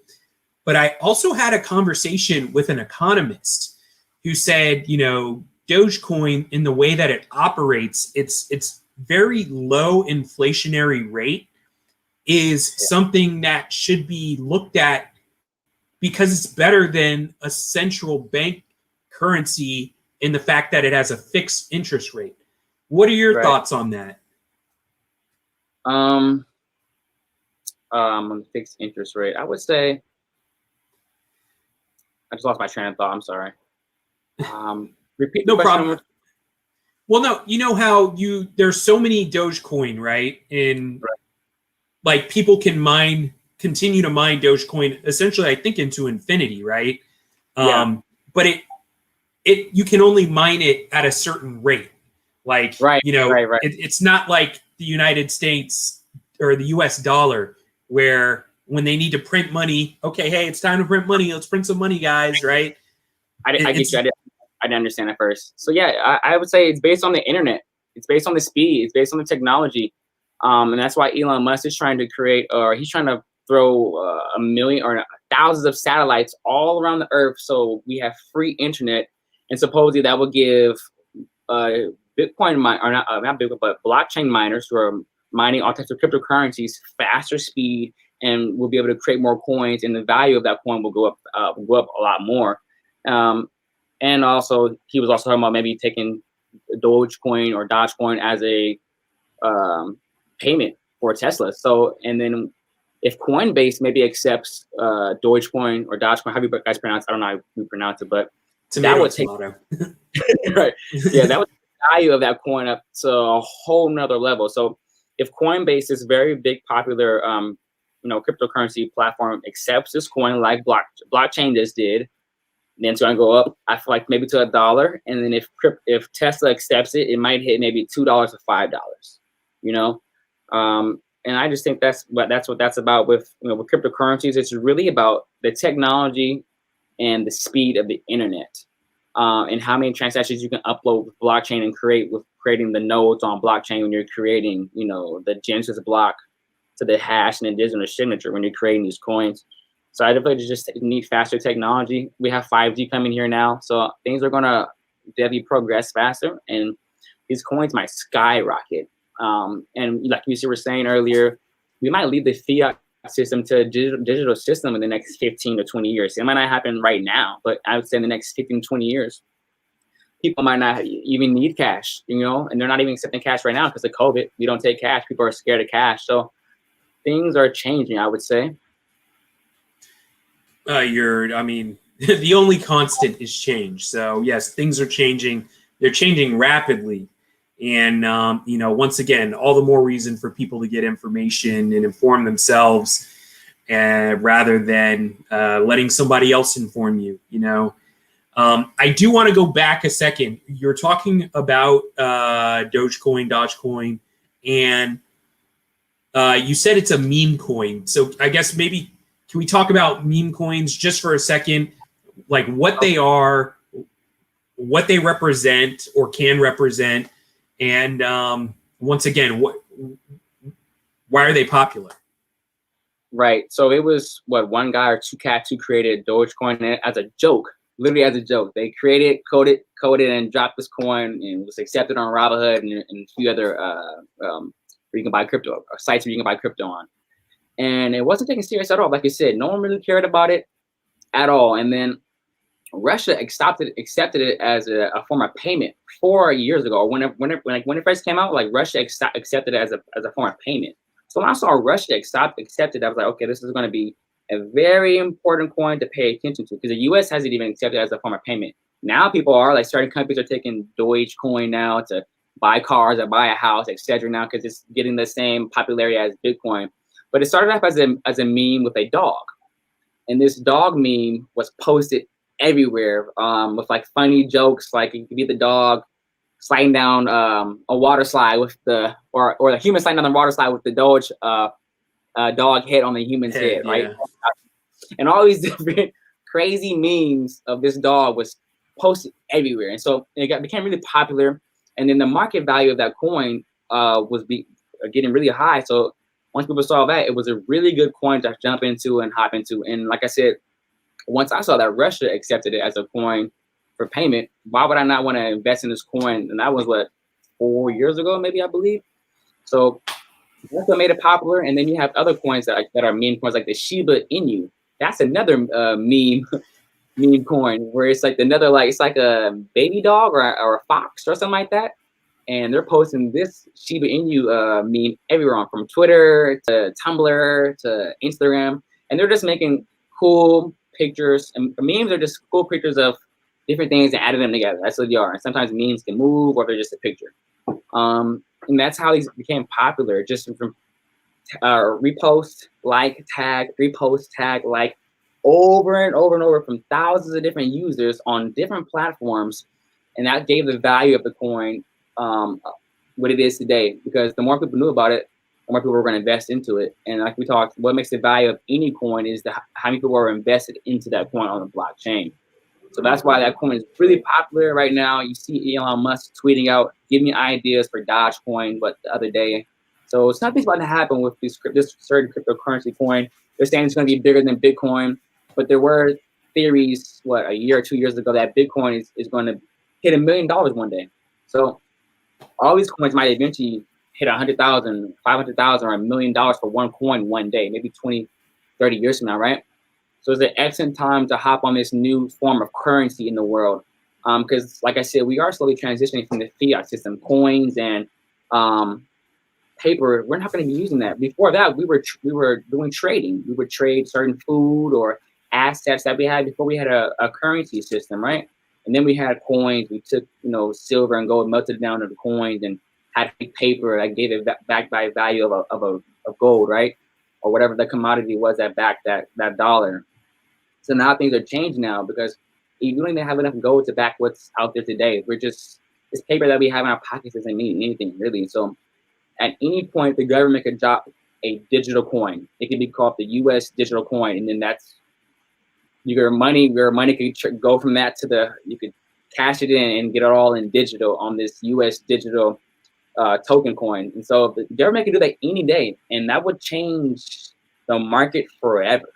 But I also had a conversation with an economist who said, you know, Dogecoin, in the way that it operates, its very low inflationary rate is something that should be looked at because it's better than a central bank currency in the fact that it has a fixed interest rate. What are your thoughts on that? On the fixed interest rate, I would say, I just lost my train of thought. I'm sorry. Repeat the No question. problem. Well, no, you know how there's so many Dogecoin, right? And like people can continue to mine Dogecoin essentially, I think, into infinity, right? Yeah. But you can only mine it at a certain rate. Like, it's not like the United States or the US dollar, where when they need to print money, okay, hey, it's time to print money. Let's print some money, guys, right? I get you. I didn't understand at first. So yeah, I would say it's based on the internet. It's based on the speed. It's based on the technology. And that's why Elon Musk is trying to create, or he's trying to throw a million or thousands of satellites all around the earth, so we have free internet. And supposedly that will give Bitcoin not Bitcoin, but blockchain miners who are mining all types of cryptocurrencies faster speed, and we'll be able to create more coins, and the value of that coin will go up a lot more. And also, he was also talking about maybe taking Dogecoin or Dogecoin as a payment for Tesla. So, and then if Coinbase maybe accepts Dogecoin or Dogecoin, how do you guys pronounce? I don't know how you pronounce it, but that would take right. Yeah, that would take the value of that coin up to a whole nother level. So, if Coinbase, is very big, popular, cryptocurrency platform, accepts this coin like blockchain just did, then it's going to go up, I feel like, maybe to $1. And then if Tesla accepts it, it might hit maybe $2 or $5, and I just think that's what that's about with cryptocurrencies. It's really about the technology and the speed of the internet, and how many transactions you can upload with blockchain and creating the nodes on blockchain when you're creating, the Genesis block to the hash and the digital signature when you're creating these coins. So I definitely just need faster technology. We have 5G coming here now, so things are gonna definitely progress faster, and these coins might skyrocket. And like you were saying earlier, we might leave the fiat system to a digital system in the next 15 to 20 years. It might not happen right now, but I would say in the next 15 to 20 years, people might not even need cash, and they're not even accepting cash right now because of COVID. We don't take cash. People are scared of cash. So things are changing, I would say. The only constant is change. So yes, things are changing. They're changing rapidly. And, once again, all the more reason for people to get information and inform themselves, rather than letting somebody else inform you, I do want to go back a second. You're talking about Dogecoin, and you said it's a meme coin. So I guess maybe can we talk about meme coins just for a second, like what they are, what they represent or can represent, and once again, why are they popular? Right. So it was one guy or two cats who created Dogecoin as a joke, literally as a joke. They created, coded, and dropped this coin, and was accepted on Robinhood and a few other where you can buy crypto, or sites where you can buy crypto on. And it wasn't taken serious at all. Like you said, no one really cared about it at all. And then Russia accepted it as a form of payment 4 years ago. When it first came out, like Russia accepted it as a form of payment. So when I saw Russia accepted, I was like, okay, this is going to be a very important coin to pay attention to, because the U.S. hasn't even accepted it as a form of payment. Now people are, like, certain companies are taking Dogecoin now to buy cars or buy a house, etc. now, because it's getting the same popularity as Bitcoin. But it started off as a meme with a dog, and this dog meme was posted everywhere, with like funny jokes, like it could be the dog sliding down a water slide with or the human sliding down the water slide with the dog head on the human's head, right? Yeah. And all these different crazy memes of this dog was posted everywhere, and so it became really popular. And then the market value of that coin was getting really high. So once people saw that, it was a really good coin to jump into and hop into. And like I said, once I saw that Russia accepted it as a coin for payment, why would I not want to invest in this coin? And that was 4 years ago, maybe, I believe. So that's what made it popular. And then you have other coins that are meme coins, like the Shiba Inu. That's another meme meme coin where it's like another, like, it's like a baby dog or a fox or something like that. And they're posting this Shiba Inu meme everywhere, from Twitter to Tumblr to Instagram. And they're just making cool pictures. And memes are just cool pictures of different things and adding them together. That's what they are. And sometimes memes can move, or they're just a picture. And that's how these became popular, just from repost, like, tag, repost, tag, like, over and over and over from thousands of different users on different platforms. And that gave the value of the coin what it is today, because the more people knew about it, the more people were going to invest into it. And like we talked, what makes the value of any coin is how many people are invested into that coin on the blockchain. So that's why that coin is really popular right now. You see Elon Musk tweeting out, "Give me ideas for Dogecoin," but the other day. So something's about to happen with this certain cryptocurrency coin. They're saying it's going to be bigger than Bitcoin, but there were theories, a year or 2 years ago, that Bitcoin is going to hit $1 million one day. So all these coins might eventually hit 100,000, 500,000, or $1 million for one coin one day, maybe 20, 30 years from now, right? So it's an excellent time to hop on this new form of currency in the world. Because like I said, we are slowly transitioning from the fiat system, coins and paper. We're not going to be using that. Before that, we were doing trading. We would trade certain food or assets that we had before we had a currency system, right? And then we had coins. We took, silver and gold, melted it down into coins, and had paper that gave it back by value of gold, right? Or whatever the commodity was that backed that dollar. So now things are changed now, because you don't even have enough gold to back what's out there today. This paper that we have in our pockets doesn't mean anything, really. So at any point, the government could drop a digital coin. It could be called the U.S. digital coin, and then that's your money could go from that to you could cash it in and get it all in digital on this U.S. digital token coin. And so the government can do that any day, and that would change the market forever.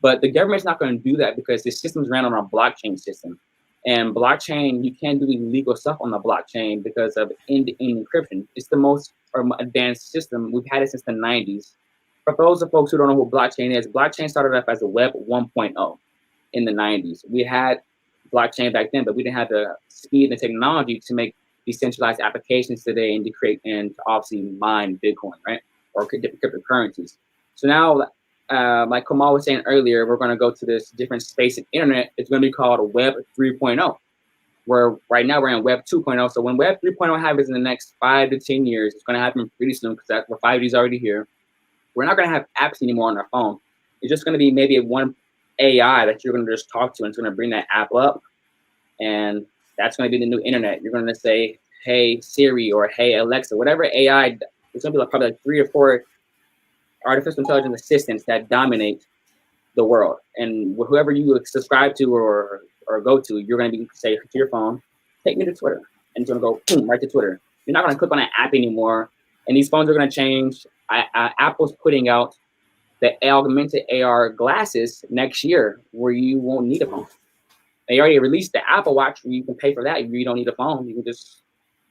But the government's not going to do that, because the system's ran on a blockchain system. And blockchain, you can't do illegal stuff on the blockchain because of end-to-end encryption. It's the most advanced system. We've had it since the 90s. For those of folks who don't know what blockchain is, blockchain started off as a Web 1.0 in the 90s. We had blockchain back then, but we didn't have the speed and the technology to make decentralized applications today and to create and to obviously mine Bitcoin, right? Or different cryptocurrencies. So now, like Kamal was saying earlier, we're going to go to this different space of internet. It's going to be called Web 3.0, where right now we're in Web 2.0. So when Web 3.0 happens in the next 5 to 10 years, it's going to happen pretty soon, because 5G is already here. We're not going to have apps anymore on our phone. It's just going to be maybe one AI that you're going to just talk to, and it's going to bring that app up. And that's going to be the new internet. You're going to say, "Hey Siri," or "Hey Alexa," whatever AI. It's going to be probably like 3 or 4 artificial intelligence assistants that dominate the world. And whoever you subscribe to or go to, you're going to say to your phone, "Take me to Twitter." And it's going to go boom, right to Twitter. You're not going to click on an app anymore. And these phones are going to change. Apple's putting out the augmented AR glasses next year, where you won't need a phone. They already released the Apple Watch, where you can pay for that. You don't need a phone. You can just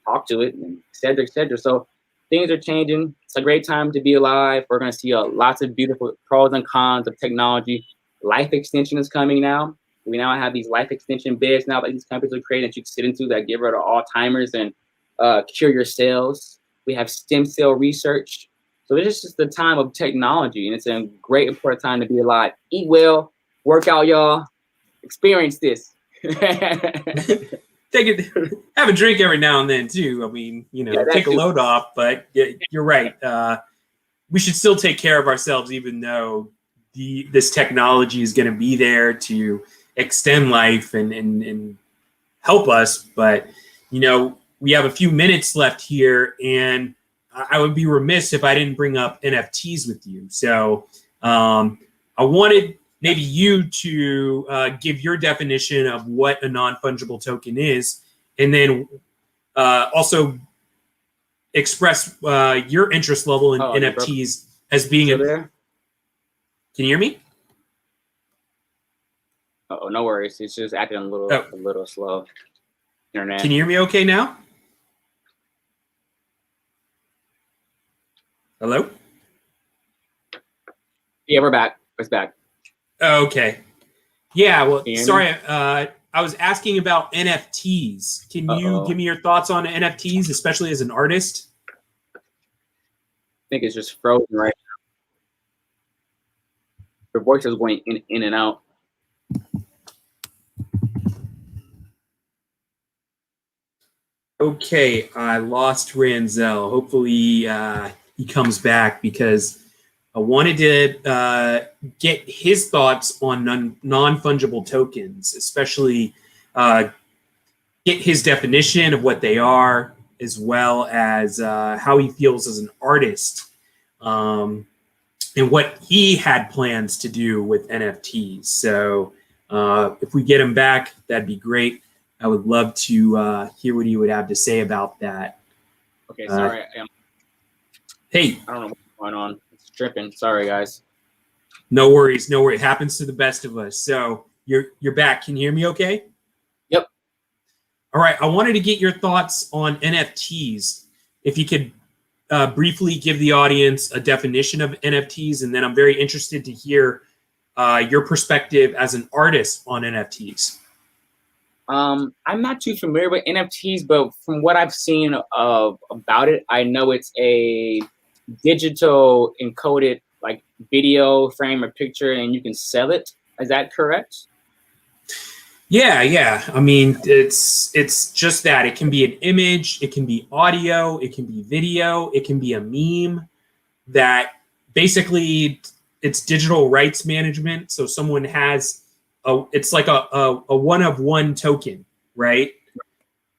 talk to it, and et cetera, et cetera. So things are changing. It's a great time to be alive. We're going to see lots of beautiful pros and cons of technology. Life extension is coming now. We now have these life extension beds now that these companies are creating that you can sit into that get rid of Alzheimer's and cure your cells. We have stem cell research. So it's just the time of technology, and it's a great important time to be alive. Eat well, work out, y'all. Experience this. Have a drink every now and then too. I mean, take a load off, but you're right. We should still take care of ourselves, even though this technology is going to be there to extend life and help us. But, we have a few minutes left here, and I would be remiss if I didn't bring up NFTs with you. So I wanted maybe you to give your definition of what a non-fungible token is, and then also express your interest level in NFTs as being there? Can you hear me? Oh, no worries. It's just acting a little slow. Internet. Can you hear me okay now? Hello? Yeah, we're back. It's back. Okay. Yeah, well, Can you hear sorry, me? I was asking about NFTs. Can you Uh-oh. give me your thoughts on NFTs, especially as an artist? I think it's just frozen right now. Your voice is going in and out. Okay, I lost Ranzel. Hopefully he comes back because I wanted to get his thoughts on non-fungible tokens, especially get his definition of what they are, as well as how he feels as an artist, and what he had plans to do with NFTs. So if we get him back, that'd be great. I would love to hear what he would have to say about that. Okay, sorry. Hey, I don't know what's going on. It's tripping. Sorry, guys. no worries, no worries. It happens to the best of us. So you're back. Can you hear me okay? Yep. All right. I wanted to get your thoughts on NFTs. If you could briefly give the audience a definition of NFTs, and then I'm very interested to hear your perspective as an artist on NFTs. I'm not too familiar with NFTs, but from what I've seen about it, I know it's a digital encoded like video frame or picture, and you can sell it. Is that correct? Yeah. I mean, it's just that. It can be an image, it can be audio, it can be video, it can be a meme. That basically it's digital rights management. So someone has it's like a one of one token, right?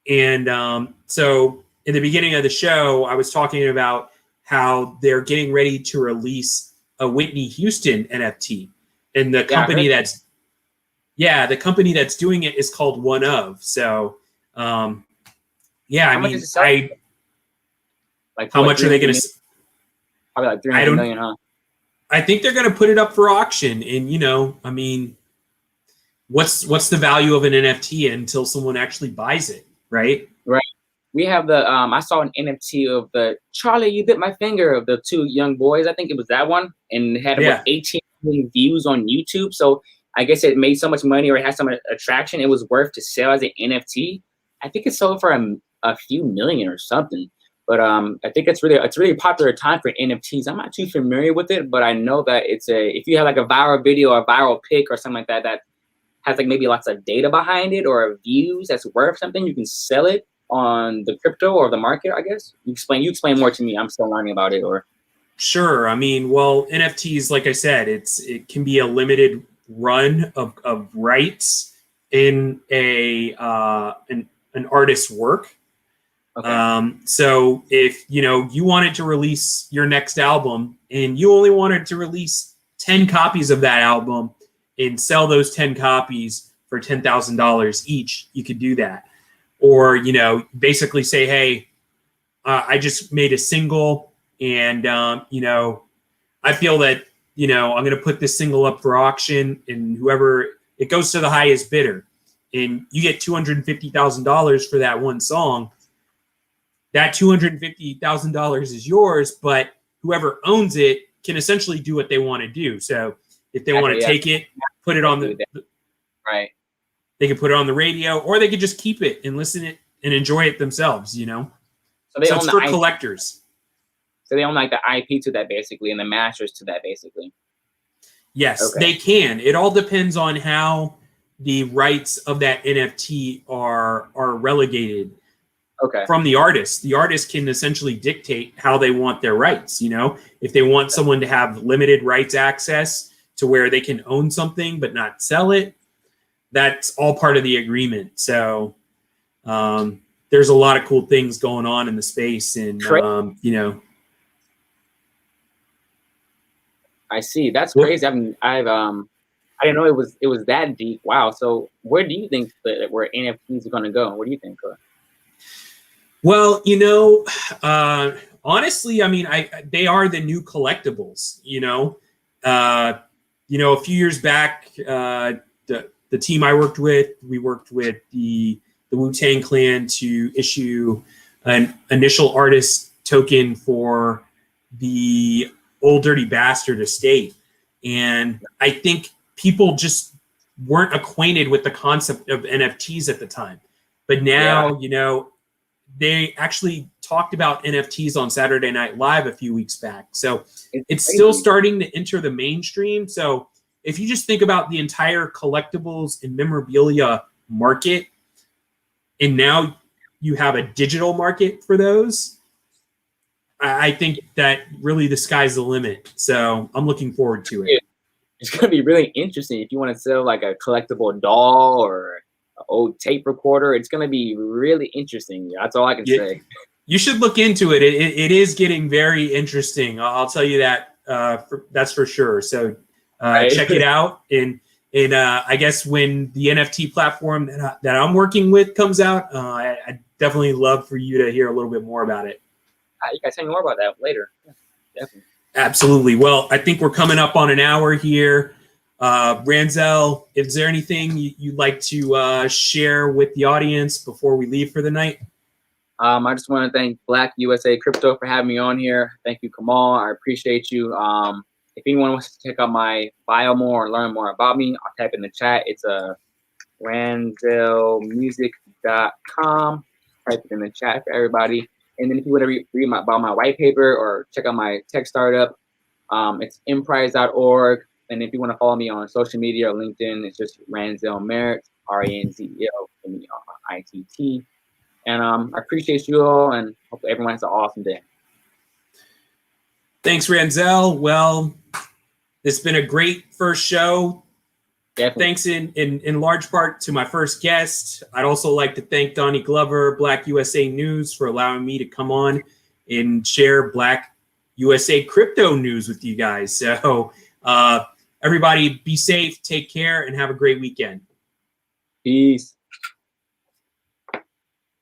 And so in the beginning of the show, I was talking about how they're getting ready to release a Whitney Houston NFT, and the company the company that's doing it is called One Of. So yeah, I mean, like how much are they going to? Probably like 300 million, huh? I think they're going to put it up for auction, and I mean, what's the value of an NFT until someone actually buys it, right? Right. We have the I saw an NFT of the Charlie, You Bit My Finger of the two young boys. I think it was that one, and it had about 18 million views on YouTube. So I guess it made so much money, or it had so much attraction, it was worth to sell as an NFT. I think it sold for a few million or something. But I think it's really popular time for NFTs. I'm not too familiar with it, but I know that if you have like a viral video or a viral pic or something like that that has like maybe lots of data behind it or views that's worth something, you can sell it on the crypto or the market, I guess. You explain more to me. I'm still learning about it. Or sure. I mean, well, NFTs, like I said, it can be a limited run of rights in an artist's work. Okay. So if you wanted to release your next album and you only wanted to release 10 copies of that album and sell those 10 copies for $10,000 each, you could do that. Or basically say, hey, I just made a single, and I feel that I'm going to put this single up for auction, and whoever it goes to the highest bidder, and you get $250,000 for that one song. That $250,000 is yours, but whoever owns it can essentially do what they want to do. So if they want to take it, put it on the right, they can put it on the radio, or they could just keep it and listen it and enjoy it themselves. So it's for collectors. So they own like the IP to that basically, and the masters to that basically. Yes, they can. It all depends on how the rights of that NFT are relegated. Okay. From the artist. The artist can essentially dictate how they want their rights. If they want someone to have limited rights access to where they can own something but not sell it, that's all part of the agreement. So there's a lot of cool things going on in the space, and I see. That's crazy. I didn't know it was that deep. Wow. So where do you think where NFTs are going to go? What do you think? Well, honestly, I mean, they are the new collectibles. A few years back, the team I worked with, we worked with the Wu-Tang Clan to issue an initial artist token for the Old Dirty Bastard estate, and I think people just weren't acquainted with the concept of NFTs at the time. But now, you know, they actually talked about NFTs on Saturday Night Live a few weeks back. So it's still starting to enter the mainstream. So if you just think about the entire collectibles and memorabilia market, and now you have a digital market for those, I think that really the sky's the limit. So I'm looking forward to it. It's going to be really interesting. If you want to sell like a collectible doll or an old tape recorder, it's going to be really interesting. That's all I can say. You should look into it. It is getting very interesting. I'll tell you that. That's for sure. So check it out. And I guess when the NFT platform that I'm working with comes out, I definitely love for you to hear a little bit more about it. You guys tell me more about that later. Yeah, definitely. Absolutely. Well, I think we're coming up on an hour here. Ranzel, is there anything you'd like to share with the audience before we leave for the night? I just want to thank BlackUSA Crypto for having me on here. Thank you, Kamal. I appreciate you. If anyone wants to check out my bio more or learn more about me, I'll type in the chat. It's ranzelmusic.com. Type it in the chat for everybody. And then if you want to read about my white paper or check out my tech startup, it's emprise.org. And if you want to follow me on social media or LinkedIn, it's just Ranzel Merritt, RANZEL, And I appreciate you all and hope everyone has an awesome day. Thanks, Ranzel. Well, it's been a great first show. Definitely. Thanks in large part to my first guest. I'd also like to thank Donnie Glover, BlackUSA News, for allowing me to come on and share BlackUSA crypto news with you guys. So everybody be safe, take care, and have a great weekend. Peace.